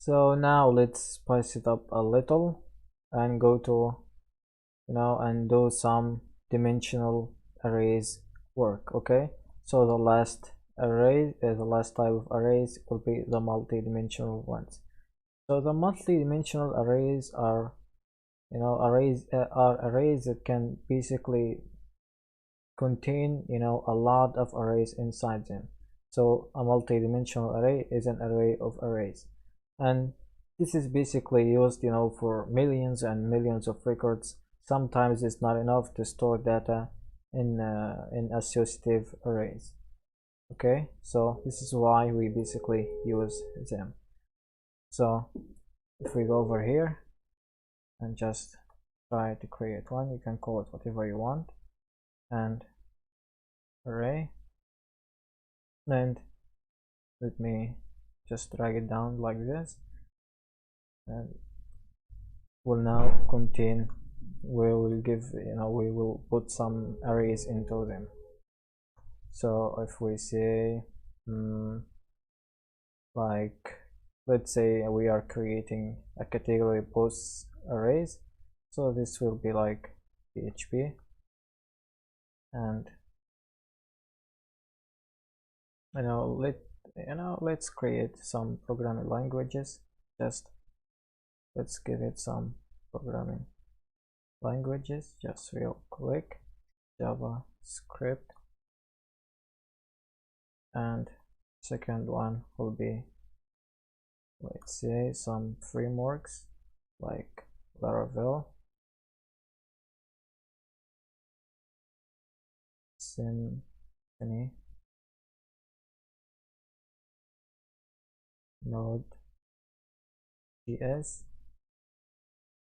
So now let's spice it up a little and go to, and do some dimensional arrays work. Okay, so the last array, the last type of arrays will be the multi-dimensional ones. So the multi-dimensional arrays are, arrays that can basically contain, a lot of arrays inside them. So a multi-dimensional array is an array of arrays, and this is basically used, for millions and millions of records. Sometimes it's not enough to store data in associative arrays. Okay, so this is why we basically use them. So if we go over here and just try to create one, you can call it whatever you want, and array, and let me just drag it down like this, and will now contain, we will give, we will put some arrays into them. So if we say like, let's say we are creating a category post arrays, so this will be like PHP, and let's create some programming languages. Just let's give it some programming languages, just real quick. JavaScript, and second one will be, let's say, some frameworks like Laravel, Symfony, Node.js,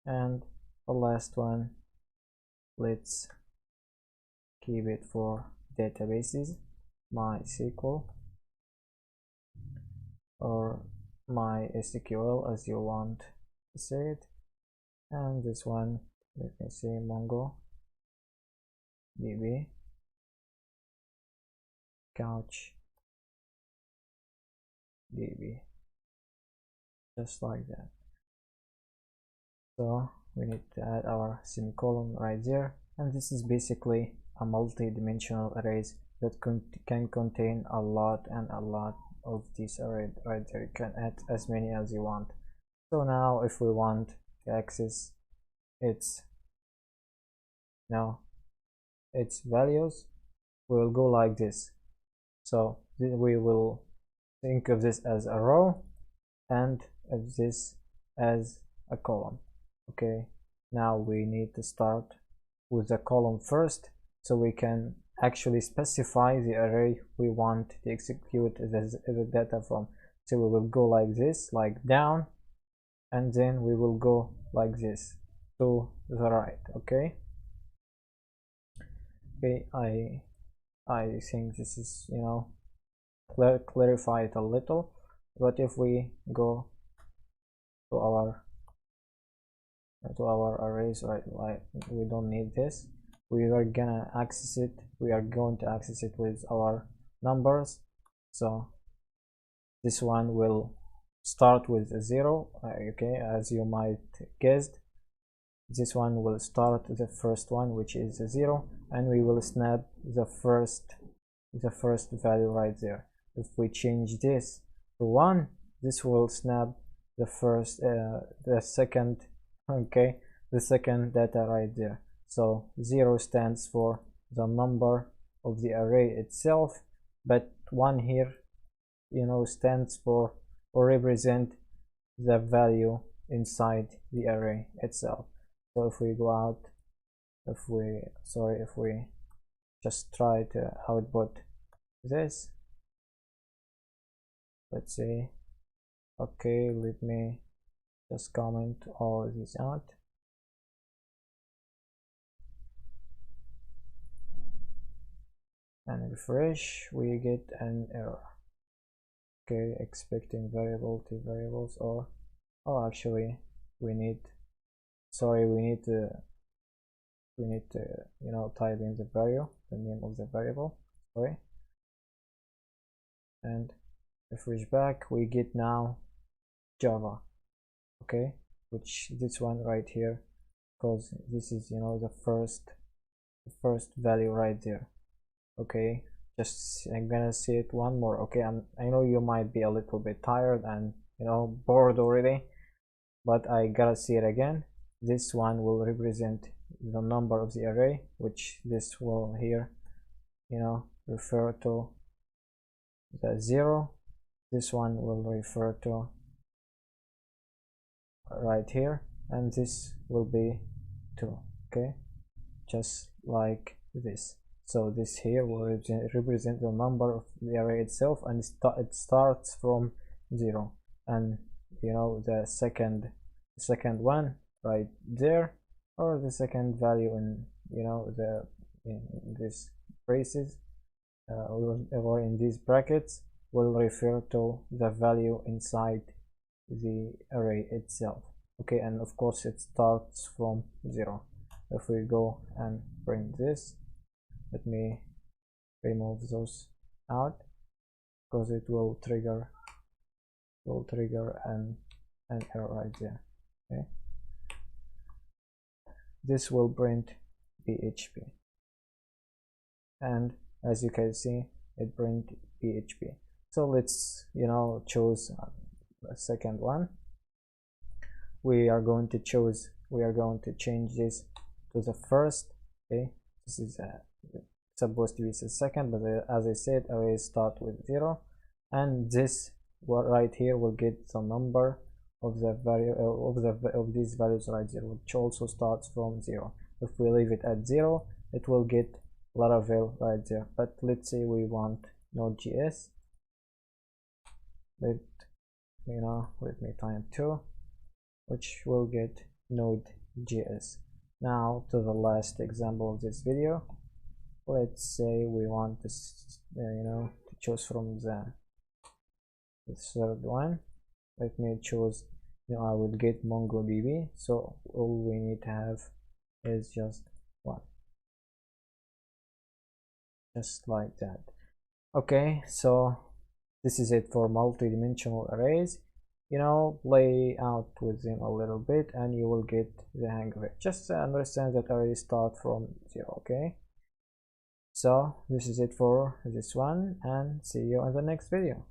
and the last one, let's keep it for databases, MySQL or MySQL as you want to say it, and this one, let me say MongoDB, CouchDB, just like that. So we need to add our semicolon right there, and this is basically a multi-dimensional arrays that can contain a lot of these arrays right there. You can add as many as you want. So now if we want to access its values, we will go like this. So we will think of this as a row and of this as a column. Okay, now we need to start with the column first, so we can actually specify the array we want to execute the data from. So we will go like this, like down, and then we will go like this to the right. Okay, I think this is, clarify it a little. But if we go to our arrays, right, like we don't need this, we are going to access it with our numbers. So this one will start with a 0. Okay, as you might guessed, this one will start the first one, which is a 0, and we will snap the first value right there. If we change this to 1, this will snap the second data right there. So 0 stands for the number of the array itself, but 1 here, stands for or represent the value inside the array itself. So if we go out, if we just try to output this, let's say, okay, let me just comment all of these out. And refresh, we get an error. Okay, expecting variable to variables, or actually we need to type in the name of the variable, sorry, and refresh back, we get now Java. okay, which this one right here, because this is, you know, the first value right there. Okay, just I'm gonna see it one more. Okay, I know you might be a little bit tired and, you know, bored already, but I gotta see it again. This one will represent the number of the array, which this will here, you know, refer to the 0. This one will refer to right here, and this will be 2. Okay, just like this. So this here will represent the number of the array itself, and it starts from 0. And, you know, the second one right there, or the second value in, you know, in these braces, or in these brackets, will refer to the value inside the array itself. Okay, and of course it starts from 0. If we go and print this, let me remove those out, because it will trigger an error right there. Okay, this will print PHP, and as you can see, it print PHP. So let's, you know, choose a second one. We are going to change this to the first. Okay, this is supposed to be the second, but as I said, arrays start with 0, and this right here will get the number of the value of these values right there, which also starts from 0. If we leave it at 0, it will get Laravel right there. But let's say we want Node.js. Let me type 2, which will get Node.js. Now to the last example of this video. Let's say we want to to choose from the third one. Let me choose, I will get MongoDB, so all we need to have is just one, just like that. Okay, so this is it for multi-dimensional arrays. Play out with them a little bit and you will get the hang of it. Just understand that arrays start from 0. Okay, so this is it for this one, and see you in the next video.